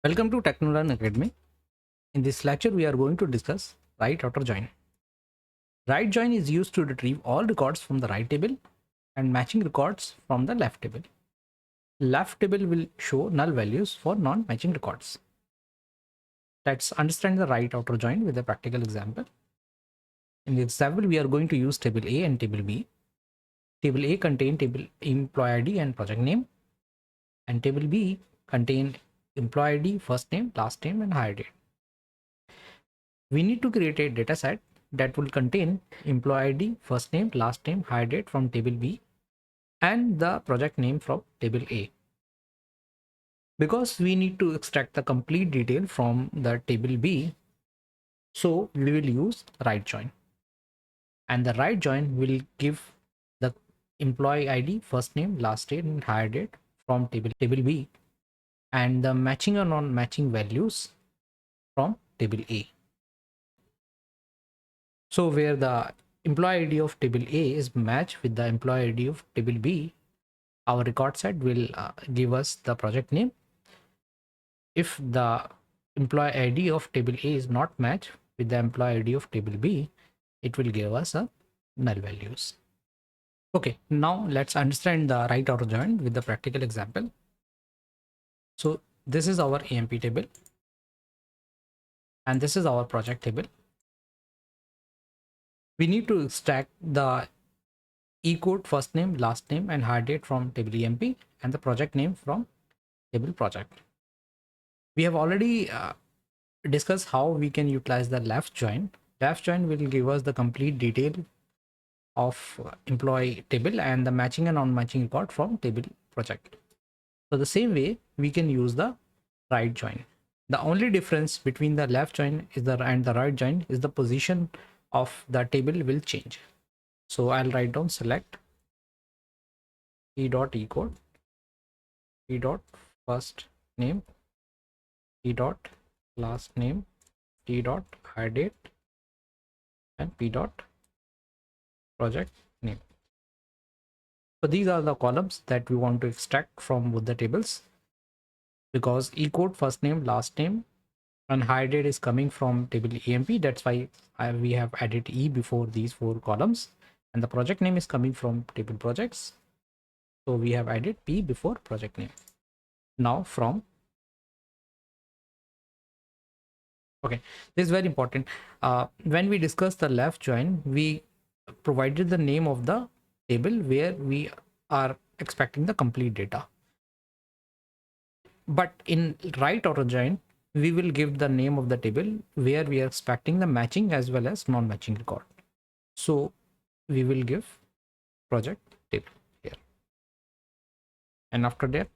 Welcome to Technolearn Academy. In this lecture, we are going to discuss right outer join. Right join is used to retrieve all records from the right table and matching records from the left table. Left table will show null values for non-matching records. Let's understand the right outer join with a practical example. In the example, we are going to use table A and table B. Table A contain table employee ID and project name, and table B contain employee ID, first name, last name, and hire date. We need to create a data set that will contain employee ID, first name, last name, hire date from table B and the project name from table A. Because we need to extract the complete detail from the table B, so we will use right join. And the right join will give the employee ID, first name, last name, and hire date from table B and the matching or non-matching values from table A. So where the employee ID of table A is matched with the employee ID of table B, our record set will give us the project name. If the employee ID of table A is not matched with the employee ID of table B, it will give us a null values. Okay, now let's understand the right outer join with the practical example. So this is our AMP table and this is our project table. We need to extract the E-code first name, last name, and hire date from table EMP and the project name from table project. We have already discussed how we can utilize the left join. Left join will give us the complete detail of employee table and the matching and non-matching record from table project. So the same way we can use the right join. The only difference between the left join and the right join is the position of the table will change. So I'll write down select e.ecode, e dot first name, e dot last name, t dot hire date, and p dot project name. So these are the columns that we want to extract from both the tables, because e-code first name, last name, and hire date is coming from table EMP. That's why we have added E before these four columns, and the project name is coming from table projects. So we have added P before project name. Now from okay, this is very important. When we discuss the left join, we provided the name of the table where we are expecting the complete data. But in right outer join, we will give the name of the table where we are expecting the matching as well as non-matching record. So we will give project table here. And after that,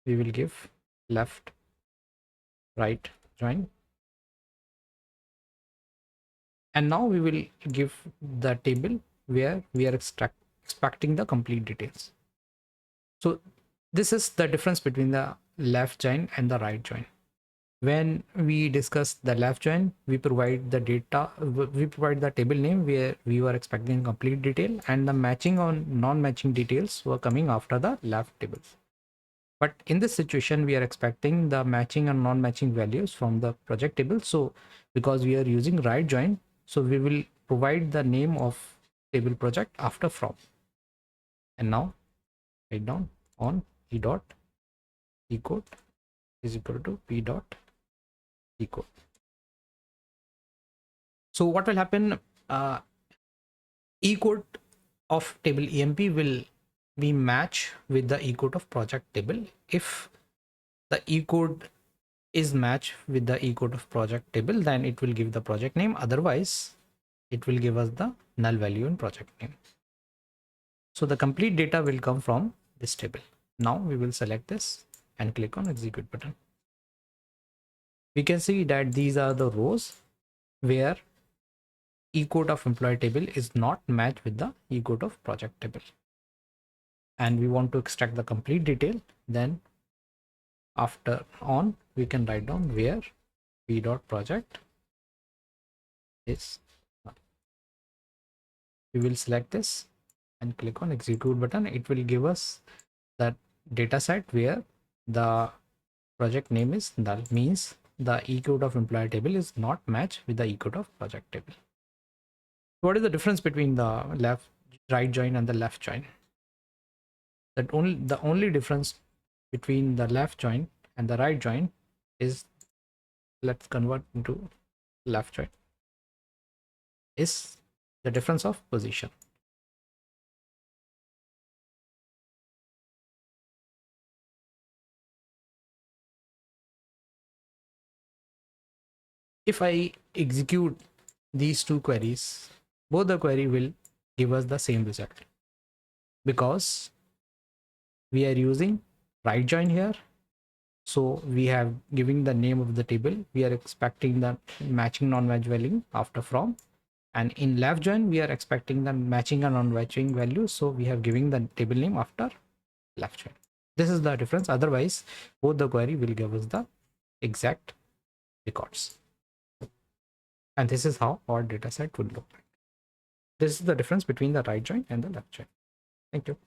we will give left right join. And now we will give the table where we are expecting the complete details. So this is the difference between the left join and the right join. When we discuss the left join, we provide the data, we provide the table name where we were expecting complete detail, and the matching on non-matching details were coming after the left tables. But in this situation, we are expecting the matching and non-matching values from the project table. So because we are using right join, so we will provide the name of table project after from. And now write down on e dot ecode is equal to p dot ecode. So what will happen? E-code of table EMP will be match with the E-code of project table. If the E-code is matched with the E-code of project table, then it will give the project name. Otherwise, it will give us the null value in project name. So the complete data will come from this table. Now we will select this and click on execute button. We can see that these are the rows where E-code of employee table is not matched with the E-code of project table. And we want to extract the complete detail, then after on we can write down where p dot project is null. We will select this and click on execute button. It will give us that data set where the project name is null, means the e-code of employer table is not matched with the e-code of project table. What is the difference between the right join and the left join? The only difference between the left join and the right join is, let's convert into left join, is the difference of position. If I execute these two queries, both the query will give us the same result, because we are using right join here. So we have giving the name of the table, we are expecting the matching non-match value after from, and in left join we are expecting the matching and non-matching value, so we have giving the table name after left join. This is the difference. Otherwise both the query will give us the exact records, and this is how our data set would look like. This is the difference between the right join and the left join. Thank you.